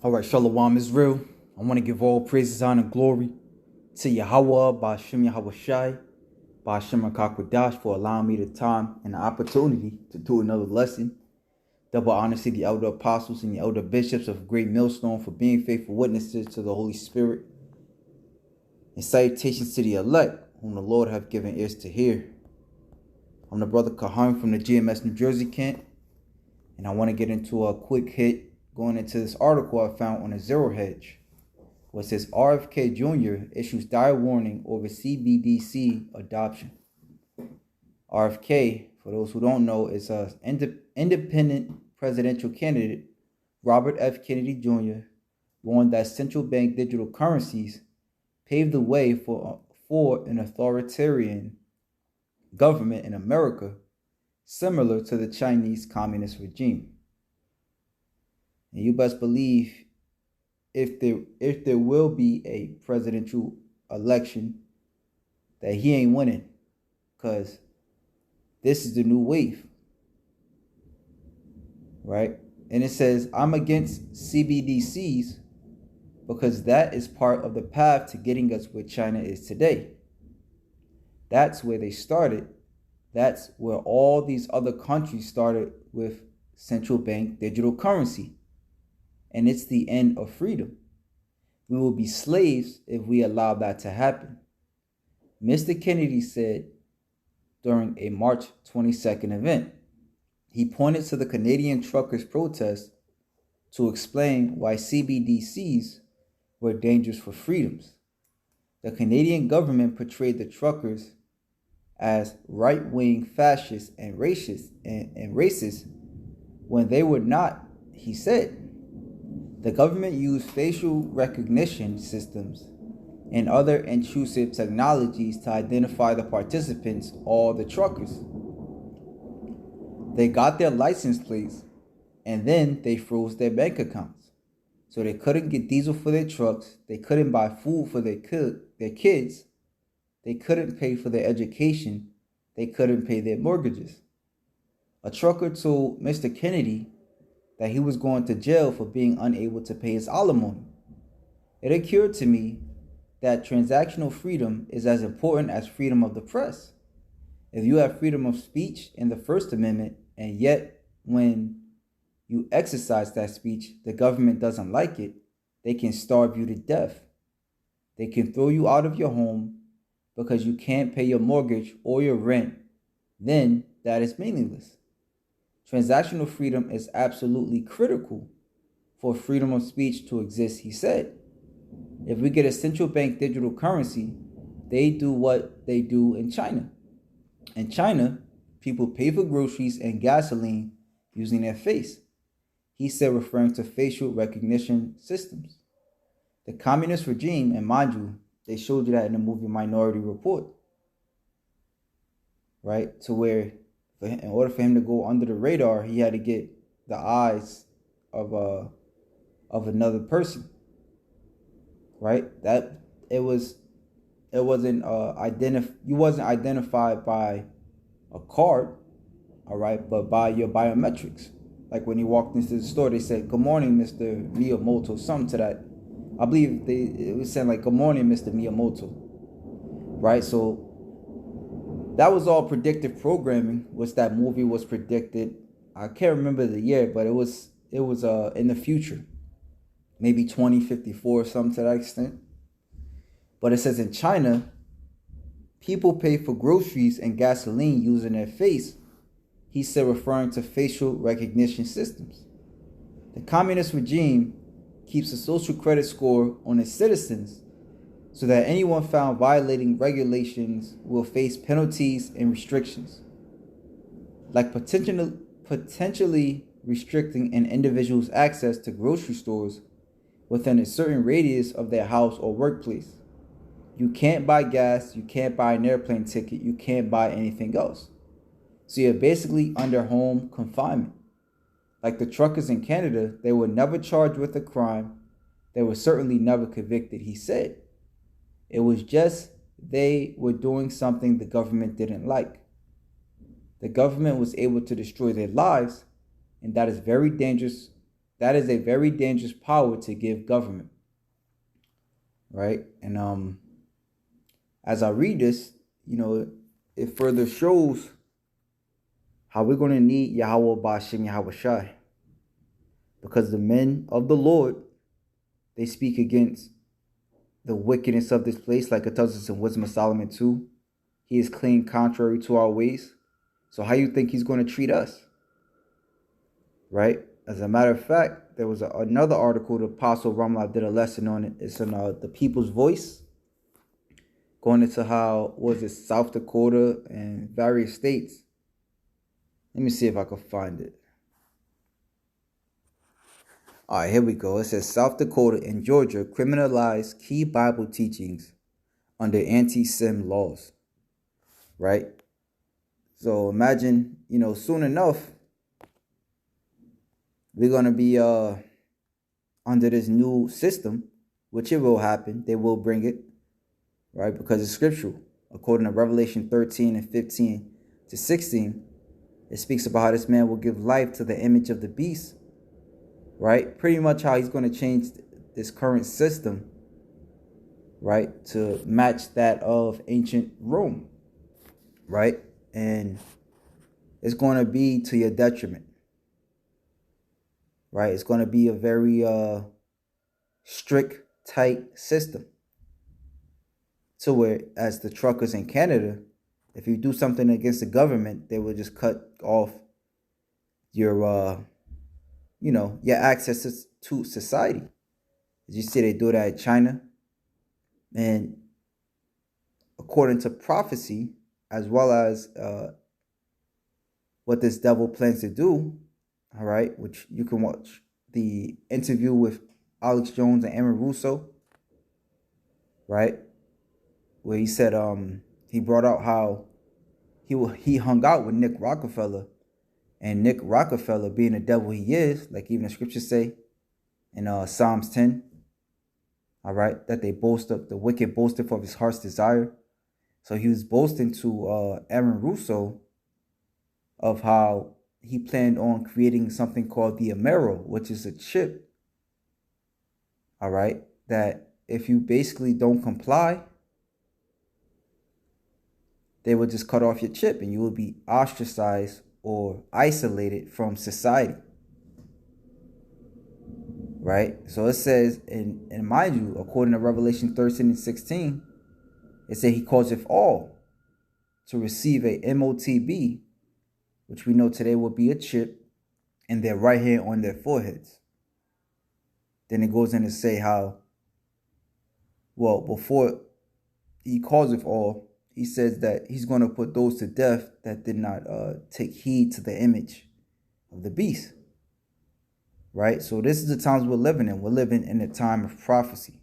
All right, Shalom Israel. I want to give all praises, honor, and glory to Yahweh, Ba'ashem Yahweh Shai, Ba'ashem Rakakwadash for allowing me the time and the opportunity to do another lesson. Double honor to the elder apostles and the elder bishops of Great Millstone for being faithful witnesses to the Holy Spirit. And salutations to the elect, whom the Lord have given ears to hear. I'm the brother Kahan from the GMS New Jersey camp, and I want to get into a quick hit going into this article I found on a Zero Hedge, where it says RFK Jr. issues dire warning over CBDC adoption. RFK, for those who don't know, is an independent presidential candidate. Robert F. Kennedy Jr. warned that central bank digital currencies paved the way for an authoritarian government in America, similar to the Chinese Communist regime. And you best believe if there will be a presidential election, that he ain't winning, because this is the new wave, right? And it says, I'm against CBDCs because that is part of the path to getting us where China is today. That's where they started. That's where all these other countries started with central bank digital currency. And it's the end of freedom. We will be slaves if we allow that to happen. Mr. Kennedy said during a March 22nd event. He pointed to the Canadian truckers' protest to explain why CBDCs were dangerous for freedoms. The Canadian government portrayed the truckers as right-wing fascists and racist when they were not, he said. The government used facial recognition systems and other intrusive technologies to identify the participants, all the truckers. They got their license plates and then they froze their bank accounts. So they couldn't get diesel for their trucks, they couldn't buy food for their kids, they couldn't pay for their education, they couldn't pay their mortgages. A trucker told Mr. Kennedy that he was going to jail for being unable to pay his alimony. It occurred to me that transactional freedom is as important as freedom of the press. If you have freedom of speech in the First Amendment, and yet when you exercise that speech, the government doesn't like it, they can starve you to death. They can throw you out of your home because you can't pay your mortgage or your rent. Then that is meaningless. Transactional freedom is absolutely critical for freedom of speech to exist, he said. If we get a central bank digital currency, they do what they do in China. In China, people pay for groceries and gasoline using their face, he said, referring to facial recognition systems. The communist regime, and mind you, they showed you that in the movie Minority Report, right? To where in order for him to go under the radar, he had to get the eyes of another person, right? That you wasn't identified by a card, all right, but by your biometrics. Like when you walked into the store, they said, "Good morning, Mr. Miyamoto," something to that. I believe it was saying like, "Good morning, Mr. Miyamoto," right? So that was all predictive programming, which that movie was predicted. I can't remember the year, but it was in the future, maybe 2054 or something to that extent. But it says in China, people pay for groceries and gasoline using their face, he said, referring to facial recognition systems. The communist regime keeps a social credit score on its citizens so that anyone found violating regulations will face penalties and restrictions, like potentially restricting an individual's access to grocery stores within a certain radius of their house or workplace. You can't buy gas, you can't buy an airplane ticket, you can't buy anything else. So you're basically under home confinement. Like the truckers in Canada, they were never charged with a crime. They were certainly never convicted, he said. It was just they were doing something the government didn't like. The government was able to destroy their lives, and that is very dangerous That is a very dangerous power to give government, right? And as I read this, it further shows how we're going to need Yahweh Bashim Yahweh Shai. Because the men of the Lord, they speak against the wickedness of this place, like it tells us in Wisdom of Solomon 2. He is clean contrary to our ways. So how you think he's going to treat us? Right? As a matter of fact, there was another article the Apostle Ramla did a lesson on it. It's on the People's Voice, going into how, was it South Dakota and various states. Let me see if I can find it. All right, here we go. It says South Dakota and Georgia criminalize key Bible teachings under anti-Sem laws, right? So imagine, soon enough, we're going to be under this new system, which it will happen. They will bring it, right? Because it's scriptural. According to Revelation 13 and 15 to 16, it speaks about how this man will give life to the image of the beast, right? Pretty much how he's going to change this current system, right, to match that of ancient Rome, right? And it's going to be to your detriment, right? It's going to be a very strict, tight system, to where, as the truckers in Canada, if you do something against the government, they will just cut off your your access to society. As you see, they do that in China. And according to prophecy, as well as what this devil plans to do, all right, which you can watch the interview with Alex Jones and Aaron Russo, right, where he said he brought out how he hung out with Nick Rockefeller, and Nick Rockefeller, being the devil he is, like even the scriptures say in Psalms 10, all right, that they boast of the wicked boasteth of his heart's desire. So he was boasting to Aaron Russo of how he planned on creating something called the Amero, which is a chip, all right, that if you basically don't comply, they will just cut off your chip and you will be ostracized or isolated from society, right? So it says, and mind you, according to Revelation 13 and 16, it said he causeth all to receive a MOTB, which we know today will be a chip, in their right hand on their foreheads. Then it goes in to say how, well, before he causeth all, he says that he's going to put those to death that did not take heed to the image of the beast, right? So this is the times we're living in. We're living in a time of prophecy.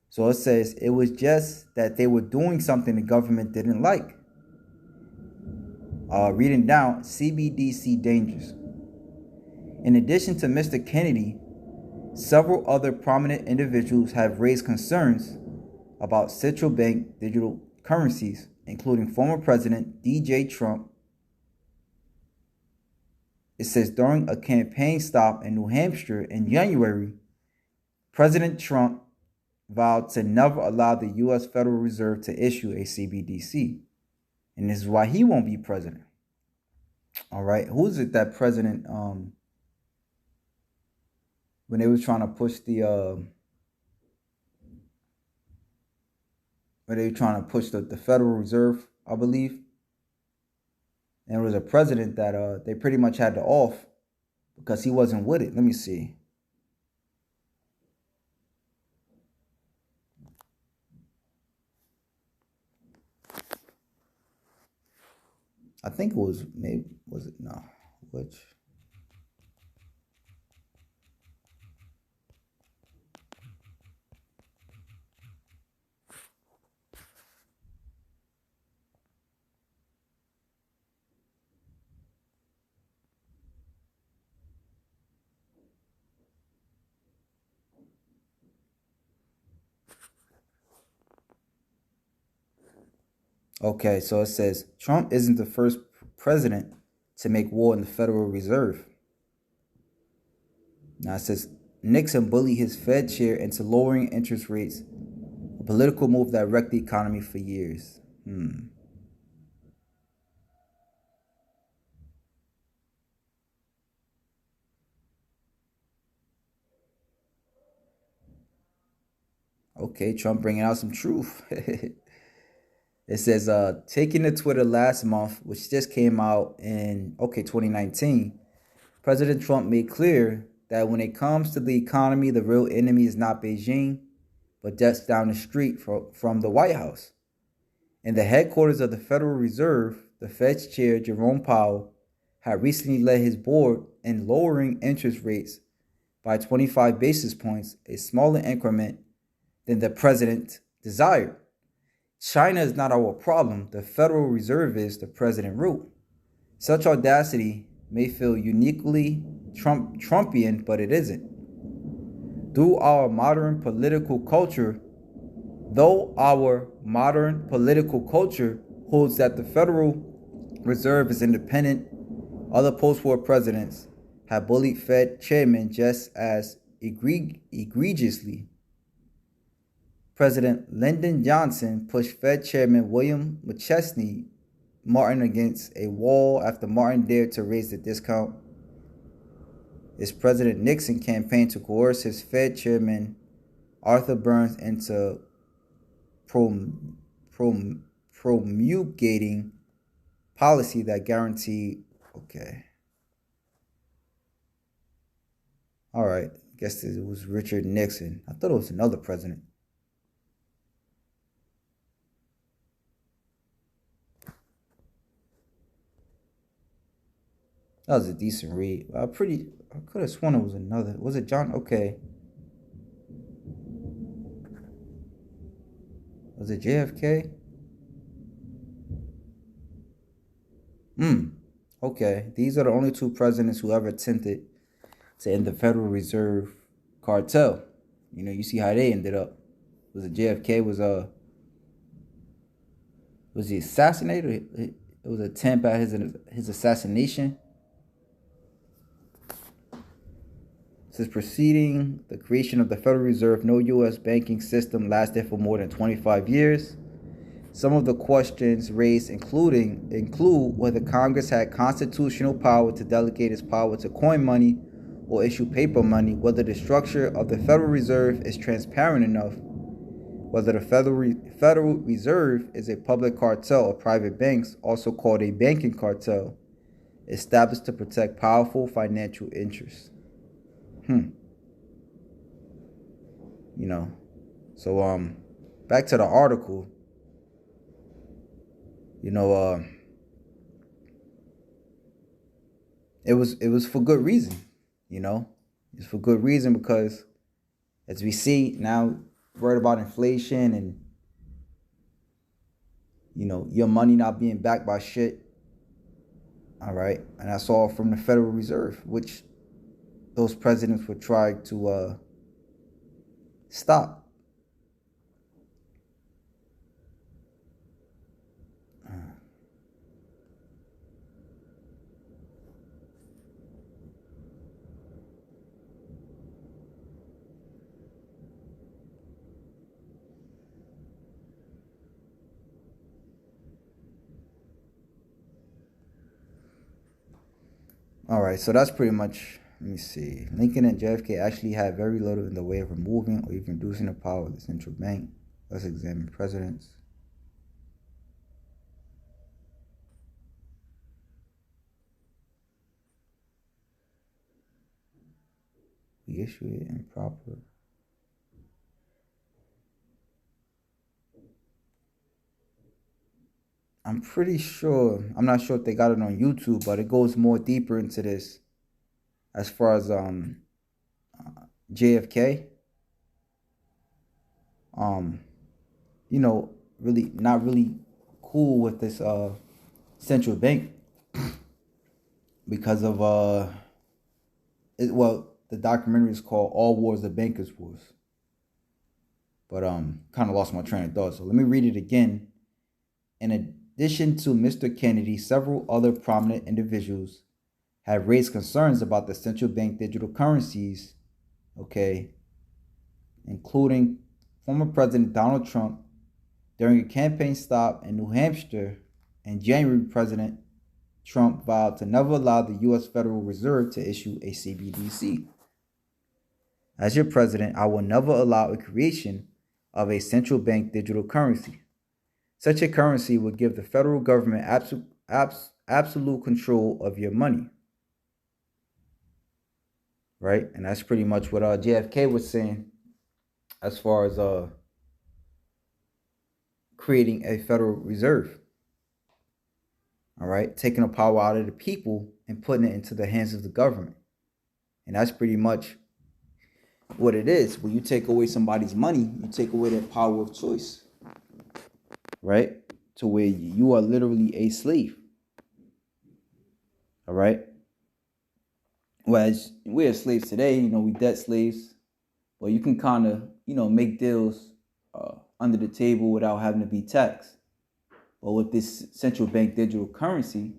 So it says it was just that they were doing something the government didn't like. Reading down, CBDC dangers. In addition to Mr. Kennedy, several other prominent individuals have raised concerns about central bank digital currencies, including former President DJ Trump. It says during a campaign stop in New Hampshire in January, President Trump vowed to never allow the U.S. Federal Reserve to issue a CBDC. And this is why he won't be president. All right. Who is it that president, when they were trying to push the Federal Reserve, I believe. And it was a president that they pretty much had to off because he wasn't with it. Let me see. I think it was, maybe, was it? No. Which? Okay, so it says Trump isn't the first president to make war on the Federal Reserve. Now it says Nixon bullied his Fed chair into lowering interest rates, a political move that wrecked the economy for years. Okay, Trump bringing out some truth. It says, taking to Twitter last month, which just came out in 2019, President Trump made clear that when it comes to the economy, the real enemy is not Beijing, but just down the street from the White House. In the headquarters of the Federal Reserve, the Fed's chair, Jerome Powell, had recently led his board in lowering interest rates by 25 basis points, a smaller increment than the president desired. China is not our problem. The Federal Reserve is, the president wrote. Such audacity may feel uniquely Trumpian, but it isn't. Though our modern political culture holds that the Federal Reserve is independent, other post-war presidents have bullied Fed chairmen just as egregiously. President Lyndon Johnson pushed Fed Chairman William McChesney Martin against a wall after Martin dared to raise the discount. It's President Nixon campaigned to coerce his Fed Chairman Arthur Burns into promulgating policy that guaranteed. Okay. All right. I guess it was Richard Nixon. I thought it was another president. That was a decent read. I could have sworn it was another. Was it John? Okay. Was it JFK? Okay. These are the only two presidents who ever attempted to end the Federal Reserve cartel. You see how they ended up. Was it JFK? Was he assassinated? It was an attempt at his assassination. Since preceding the creation of the Federal Reserve, no U.S. banking system lasted for more than 25 years. Some of the questions raised include whether Congress had constitutional power to delegate its power to coin money or issue paper money, whether the structure of the Federal Reserve is transparent enough, whether the Federal Reserve is a public cartel of private banks, also called a banking cartel, established to protect powerful financial interests. So back to the article. It was for good reason. It's for good reason because, as we see now, worried about inflation and your money not being backed by shit. All right, and that's all from the Federal Reserve, which those presidents would try to stop. All right, so that's pretty much. Let me see. Lincoln and JFK actually had very little in the way of removing or even reducing the power of the central bank. Let's examine presidents. We issue it improper. I'm pretty sure. I'm not sure if they got it on YouTube, but it goes more deeper into this. As far as JFK, really not really cool with this central bank because of the documentary is called All Wars the Bankers Wars. But kind of lost my train of thought, so let me read it again. In addition to Mr. Kennedy, several other prominent individuals have raised concerns about the central bank digital currencies, okay, including former President Donald Trump during a campaign stop in New Hampshire in January. President Trump vowed to never allow the U.S. Federal Reserve to issue a CBDC. As your president, I will never allow a creation of a central bank digital currency. Such a currency would give the federal government absolute control of your money. Right? And that's pretty much what JFK was saying as far as creating a Federal Reserve. All right? Taking the power out of the people and putting it into the hands of the government. And that's pretty much what it is. When you take away somebody's money, you take away their power of choice. Right? To where you are literally a slave. All right? Whereas we're slaves today, we debt slaves. Well, you can kind of, make deals under the table without having to be taxed. But with this central bank digital currency,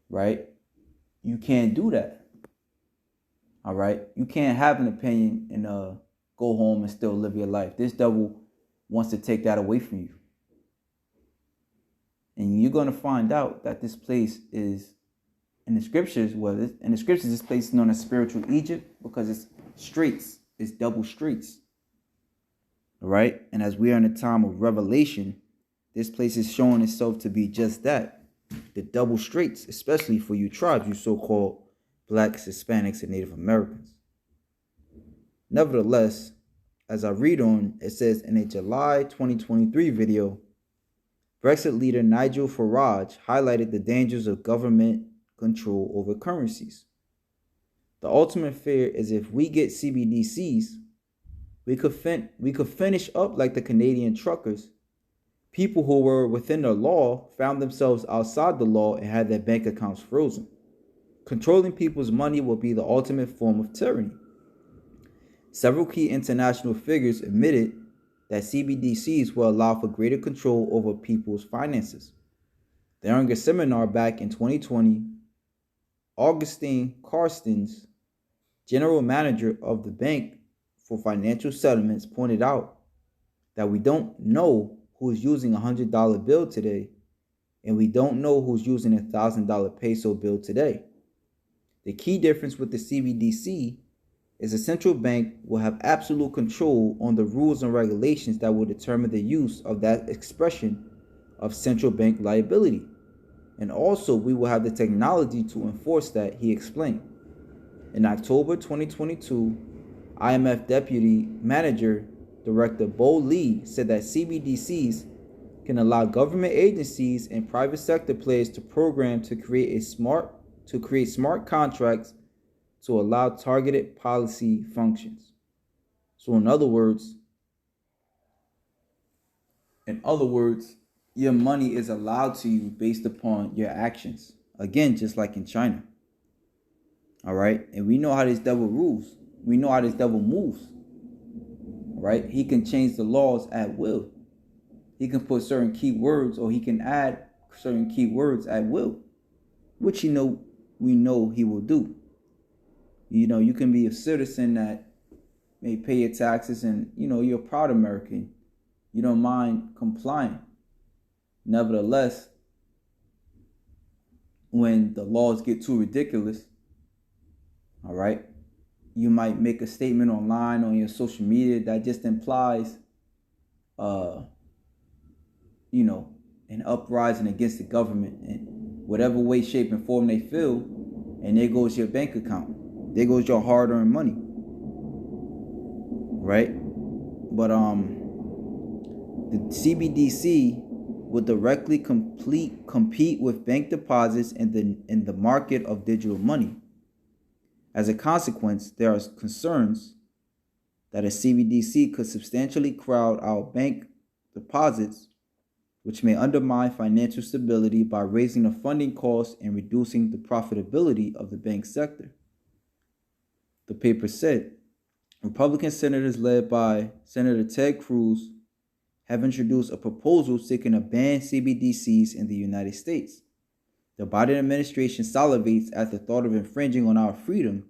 right, you can't do that. All right? You can't have an opinion and go home and still live your life. This devil wants to take that away from you. And you're going to find out that this place is, in the scriptures, this place is known as spiritual Egypt because it's streets. It's double streets. All right? And as we are in a time of revelation, this place is showing itself to be just that. The double streets, especially for you tribes, you so-called Blacks, Hispanics, and Native Americans. Nevertheless, as I read on, it says in a July 2023 video, Brexit leader Nigel Farage highlighted the dangers of government control over currencies. The ultimate fear is if we get CBDCs, we could finish up like the Canadian truckers. People who were within the law found themselves outside the law and had their bank accounts frozen. Controlling people's money will be the ultimate form of tyranny. Several key international figures admitted that CBDCs will allow for greater control over people's finances. During a seminar back in 2020, Augustine Carstens, general manager of the Bank for Financial Settlements, pointed out that we don't know who's using a $100 bill today, and we don't know who's using a $1,000 peso bill today. The key difference with the CBDC is the central bank will have absolute control on the rules and regulations that will determine the use of that expression of central bank liability. And also, we will have the technology to enforce that, he explained. In October 2022, IMF Deputy Manager Director Bo Lee said that CBDCs can allow government agencies and private sector players to program to create smart contracts to allow targeted policy functions. So in other words, your money is allowed to you based upon your actions. Again, just like in China. All right? And we know how this devil rules. We know how this devil moves. All right? He can change the laws at will. He can put certain keywords, or he can add certain keywords at will, which we know he will do. You can be a citizen that may pay your taxes and, you're a proud American. You don't mind complying. Nevertheless, when the laws get too ridiculous, all right, you might make a statement online on your social media that just implies, an uprising against the government in whatever way, shape, and form they feel, and there goes your bank account. There goes your hard-earned money. Right? But the CBDC will directly compete with bank deposits in the market of digital money. As a consequence, there are concerns that a CBDC could substantially crowd out bank deposits, which may undermine financial stability by raising the funding costs and reducing the profitability of the bank sector. The paper said, Republican senators led by Senator Ted Cruz have introduced a proposal seeking to ban CBDCs in the United States. The Biden administration salivates at the thought of infringing on our freedom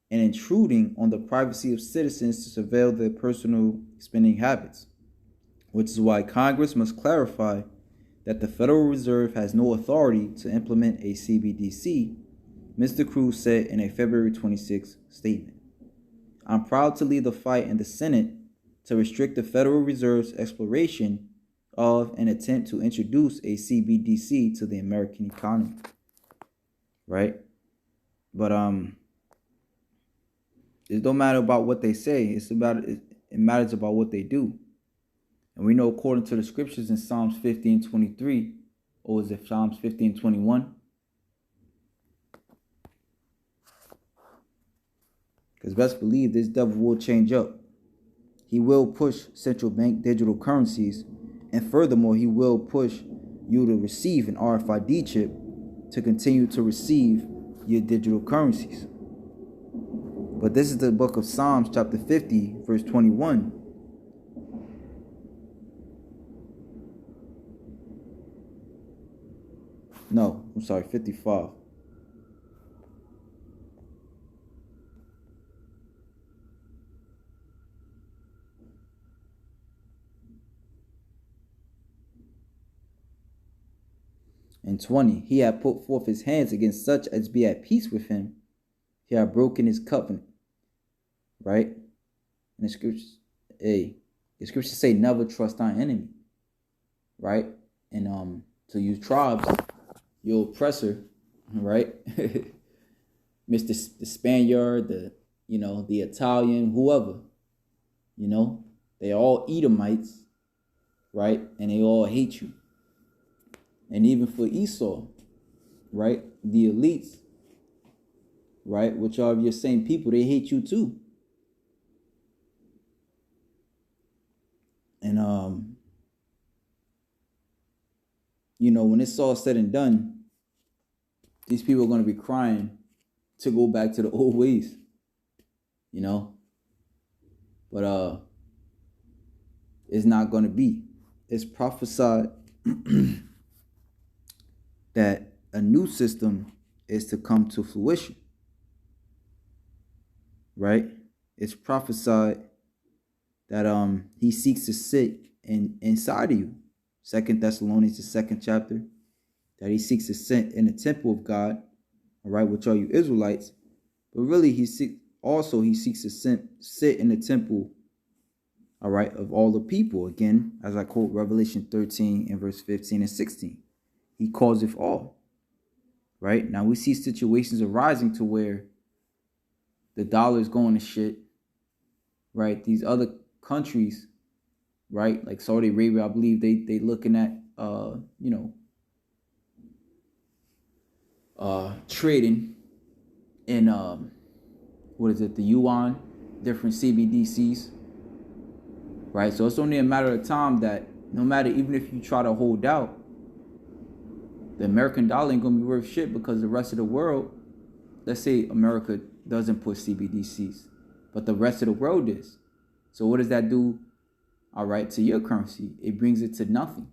and intruding on the privacy of citizens to surveil their personal spending habits, which is why Congress must clarify that the Federal Reserve has no authority to implement a CBDC, Mr. Cruz said in a February 26 statement. I'm proud to lead the fight in the Senate to restrict the Federal Reserve's exploration of an attempt to introduce a CBDC to the American economy. Right? But it don't matter about what they say. It matters about what they do. And we know according to the scriptures in Psalms 15:23, or is it Psalms 15:21? Because best believe this devil will change up. He will push central bank digital currencies, and furthermore, he will push you to receive an RFID chip to continue to receive your digital currencies. But this is the book of Psalms, chapter 50, verse 21. No, I'm sorry, 55. And 20, he had put forth his hands against such as be at peace with him. He had broken his covenant. Right? And the scriptures say never trust thy enemy. Right? And to use tribes, your oppressor, right? Mr. the Spaniard, the Italian, whoever, they all Edomites, right? And they all hate you. And even for Esau, right? The elites, right? Which are of your same people, they hate you too. And when it's all said and done, these people are going to be crying to go back to the old ways, but it's not going to be. It's prophesied that a new system is to come to fruition, right? It's prophesied that he seeks to sit inside of you. 2 Thessalonians, the 2nd chapter, that he seeks to sit in the temple of God, all right, which are you Israelites. But really, he seeks to sit in the temple, all right, of all the people. Again, as I quote Revelation 13 and verse 15 and 16, he causeth all, right? Now we see situations arising to where the dollar is going to shit, right? These other countries, right, like Saudi Arabia, I believe they looking at trading in the yuan, different CBDCs, right? So it's only a matter of time that no matter, even if you try to hold out, the American dollar ain't gonna be worth shit, because the rest of the world, let's say America doesn't put CBDCs, but the rest of the world is. So what does that do, all right, to your currency? It brings it to nothing,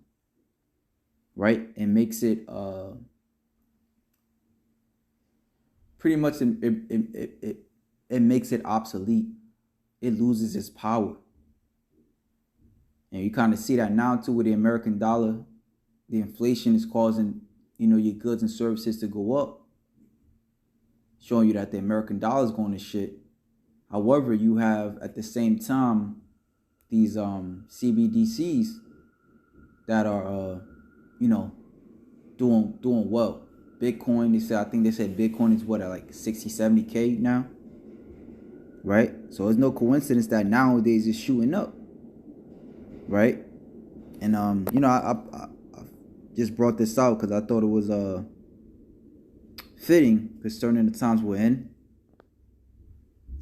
right? It makes it pretty much it makes it obsolete. It loses its power. And you kind of see that now too with the American dollar. The inflation is causing, your goods and services to go up, showing you that the American dollar is going to shit. However, you have at the same time these CBDCs that are doing well. Bitcoin, I think they said Bitcoin is what, at like 60, 70K now, right? So it's no coincidence that nowadays it's shooting up, right? And I just brought this out because I thought it was fitting concerning the times we're in.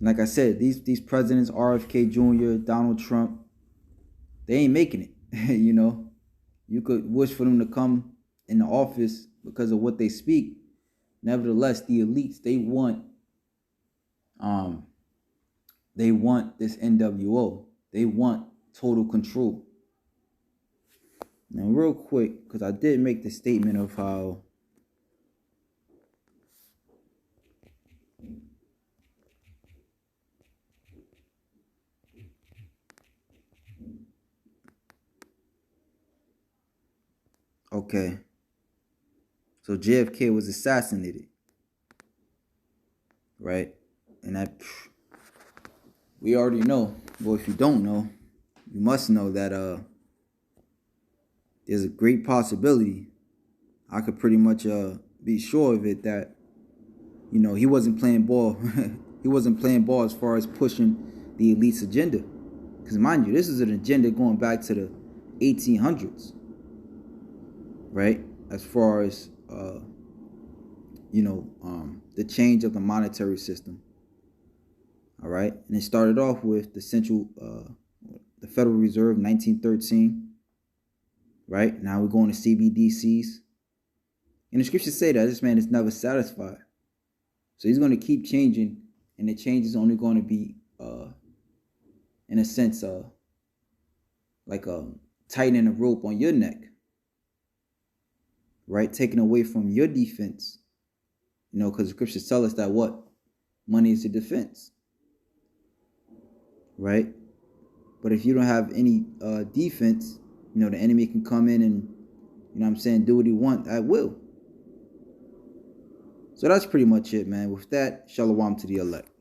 Like I said, these presidents, RFK Jr., Donald Trump, they ain't making it. You could wish for them to come in the office because of what they speak. Nevertheless, the elites, they want this NWO. They want total control. Now, real quick, because I did make the statement of how Okay. So JFK was assassinated, right? And that we already know. Well, if you don't know, you must know that there's a great possibility. I could pretty much be sure of it that he wasn't playing ball. He wasn't playing ball as far as pushing the elite's agenda. Because mind you, this is an agenda going back to the 1800s, right? As far as the change of the monetary system. All right, and it started off with the Federal Reserve, 1913. Right now we're going to CBDC'S, and the scriptures say that this man is never satisfied, so he's going to keep changing, and the change is only going to be, in a sense, like tightening a rope on your neck, right? Taking away from your defense, because the scriptures tell us that what money is a defense. Right? But if you don't have any defense, the enemy can come in and, do what he wants at will. So that's pretty much it, man. With that, shalom to the elect.